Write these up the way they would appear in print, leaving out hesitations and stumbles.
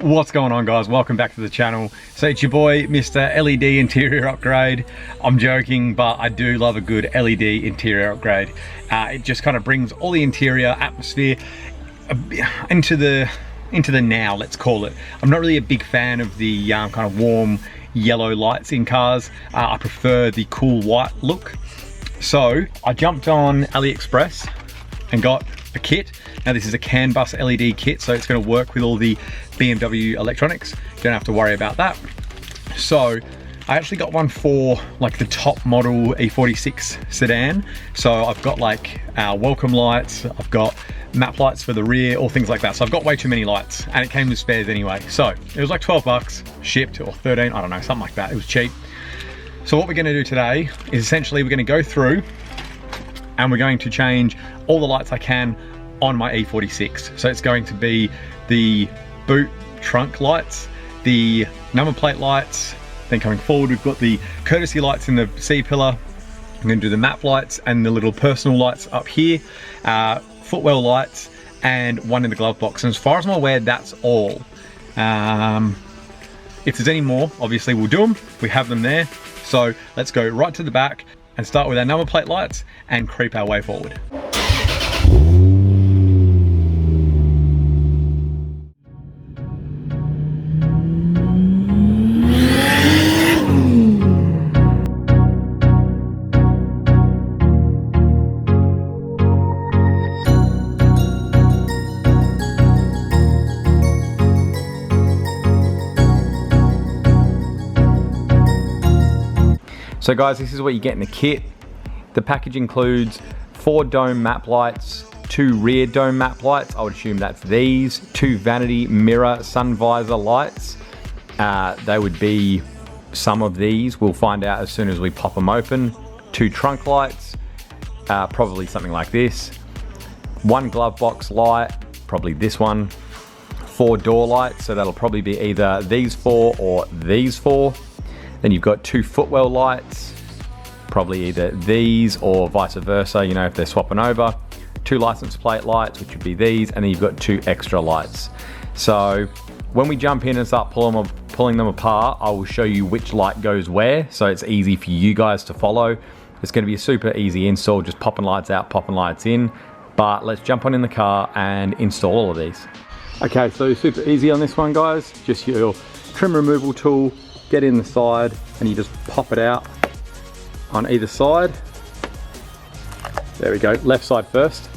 What's going on, guys? Welcome back to the channel. So it's your boy Mr. LED interior upgrade. I'm joking, but I do love a good LED interior upgrade. It just kind of brings all the interior atmosphere into the now, let's call it. I'm not really a big fan of the kind of warm yellow lights in cars. I prefer the cool white look. So I jumped on AliExpress and got a kit. Now this is a CAN bus LED kit, so it's going to work with all the BMW electronics. You don't have to worry about that. So I actually got one for like the top model E46 sedan. So I've got like welcome lights, I've got map lights for the rear, all things like that. So I've got way too many lights, and it came with spares anyway. So it was like 12 bucks shipped, or 13, I don't know, something like that. It was cheap. So what we're going to do today is essentially we're going to go through and we're going to change all the lights I can on my E46. So it's going to be the boot trunk lights, the number plate lights, then coming forward we've got the courtesy lights in the C-pillar. I'm going to do the map lights and the little personal lights up here, footwell lights, and one in the glove box. And as far as I'm aware, that's all. If there's any more, obviously we'll do them. We have them there. So let's go right to the back and start with our number plate lights and creep our way forward. So guys, this is what you get in the kit. The package includes 4 dome map lights, 2 rear dome map lights, I would assume that's these, 2 vanity mirror sun visor lights. They would be some of these, we'll find out as soon as we pop them open. 2 trunk lights, probably something like this. 1 glove box light, probably this one. 4 door lights, so that'll probably be either these 4 or these 4. Then you've got 2 footwell lights, probably either these or vice versa, you know, if they're swapping over. 2 license plate lights, which would be these, and then you've got 2 extra lights. So when we jump in and start pulling them apart, I will show you which light goes where, so it's easy for you guys to follow. It's going to be a super easy install, just popping lights out, popping lights in. But let's jump on in the car and install all of these. Okay, so super easy on this one, guys. Just your trim removal tool. Get in the side and you just pop it out on either side. There we go, left side first.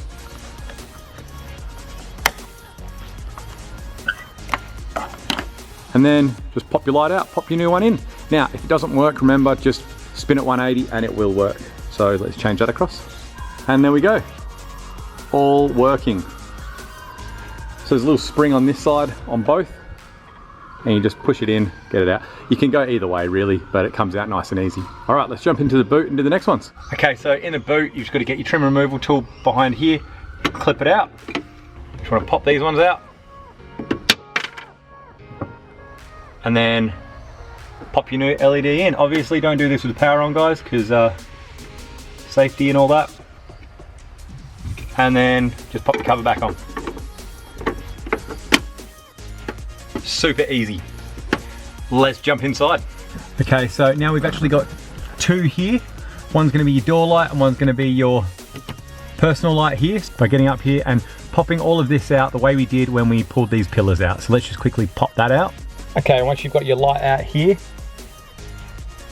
And then just pop your light out, pop your new one in. Now, if it doesn't work, remember, just spin it 180 and it will work. So let's change that across. And there we go, all working. So there's a little spring on this side on both, and you just push it in, get it out. You can go either way really, but it comes out nice and easy. All right, let's jump into the boot and do the next ones. Okay, so in the boot, you've just got to get your trim removal tool behind here, clip it out. Just want to pop these ones out. And then pop your new LED in. Obviously don't do this with the power on, guys, because safety and all that. And then just pop the cover back on. Super easy. Let's jump inside. Okay, so now we've actually got 2 here. One's going to be your door light and one's going to be your personal light here. By getting up here and popping all of this out the way we did when we pulled these pillars out. So let's just quickly pop that out. Okay, once you've got your light out here,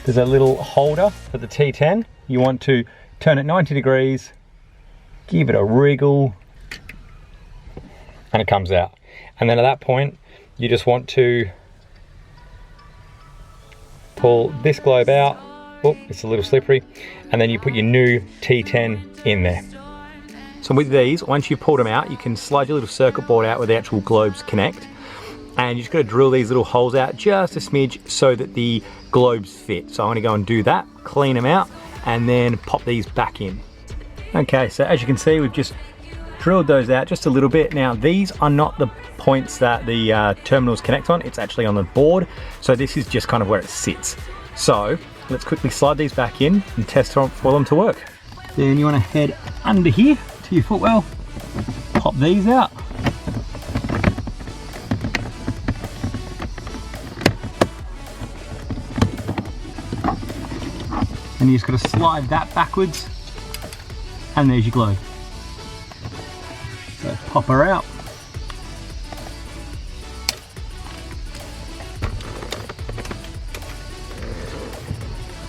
there's a little holder for the T10. You want to turn it 90 degrees, give it a wriggle, and it comes out. And then at that point, you just want to pull this globe out. Oh, it's a little slippery. And then you put your new T10 in there. So with these, once you've pulled them out, you can slide your little circuit board out where the actual globes connect. And you just got to drill these little holes out just a smidge so that the globes fit. So I'm going to go and do that, clean them out, and then pop these back in. Okay, so as you can see, we've just drilled those out just a little bit. Now these are not the points that the terminals connect on, it's actually on the board. So this is just kind of where it sits. So let's quickly slide these back in and test for them to work. Then you want to head under here to your footwell, pop these out. And you just got to slide that backwards, and there's your globe. So pop her out.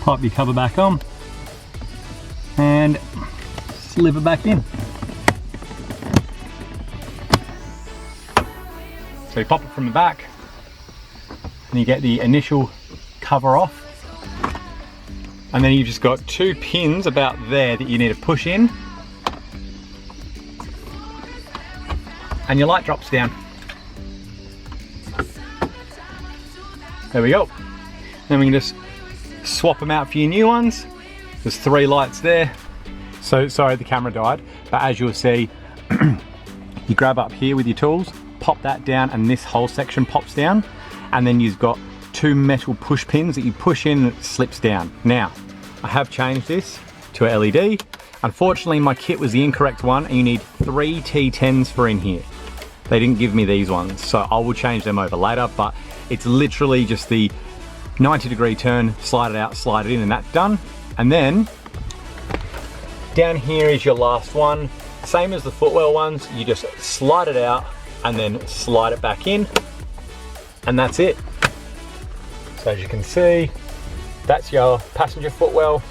Pop your cover back on, and slip it back in. So you pop it from the back, and you get the initial cover off. And then you've just got 2 pins about there that you need to push in. And your light drops down. There we go. Then we can just swap them out for your new ones. There's 3 lights there. So sorry the camera died, but as you'll see, you grab up here with your tools, pop that down, and this whole section pops down. And then you've got 2 metal push pins that you push in and it slips down. Now, I have changed this to a LED. Unfortunately, my kit was the incorrect one, and you need 3 T10s for in here. They didn't give me these ones, so I will change them over later, but it's literally just the 90-degree turn, slide it out, slide it in, and that's done. And then, down here is your last one. Same as the footwell ones, you just slide it out and then slide it back in, and that's it. So as you can see, that's your passenger footwell,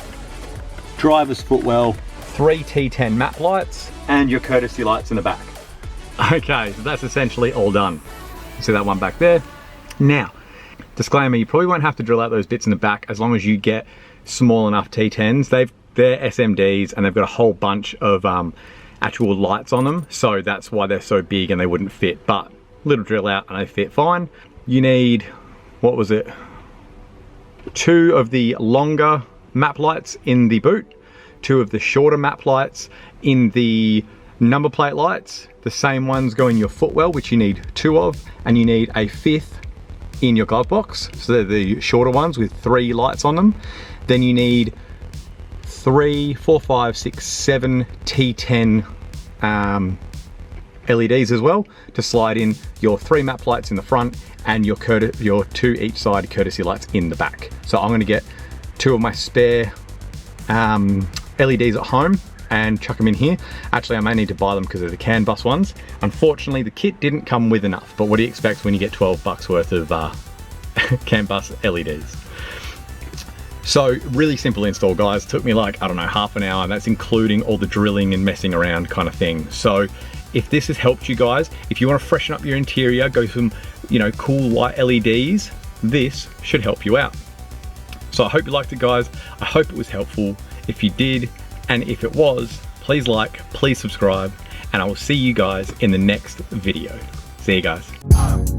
driver's footwell, 3 T10 map lights, and your courtesy lights in the back. Okay, so that's essentially all done. See that one back there? Now, disclaimer, you probably won't have to drill out those bits in the back as long as you get small enough T10s. They're SMDs, and they've got a whole bunch of actual lights on them, so that's why they're so big and they wouldn't fit, but little drill out and they fit fine. You need, what was it? 2 of the longer map lights in the boot, 2 of the shorter map lights in the number plate lights. The same ones go in your footwell, which you need 2 of, and you need a 5th in your glove box. So they're the shorter ones with 3 lights on them. Then you need 3, 4, 5, 6, 7 T10 LEDs as well to slide in your 3 map lights in the front and your 2 each side courtesy lights in the back. So I'm going to get 2 of my spare LEDs at home and chuck them in here. Actually, I may need to buy them because they're the CAN bus ones. Unfortunately, the kit didn't come with enough, but what do you expect when you get 12 bucks worth of CAN bus LEDs? So really simple install, guys. It took me like, I don't know, half an hour, and that's including all the drilling and messing around kind of thing. So if this has helped you guys, if you want to freshen up your interior, go some, you know, cool white LEDs, this should help you out. So I hope you liked it, guys. I hope it was helpful. If you did, and if it was, please like, please subscribe, and I will see you guys in the next video. See you guys.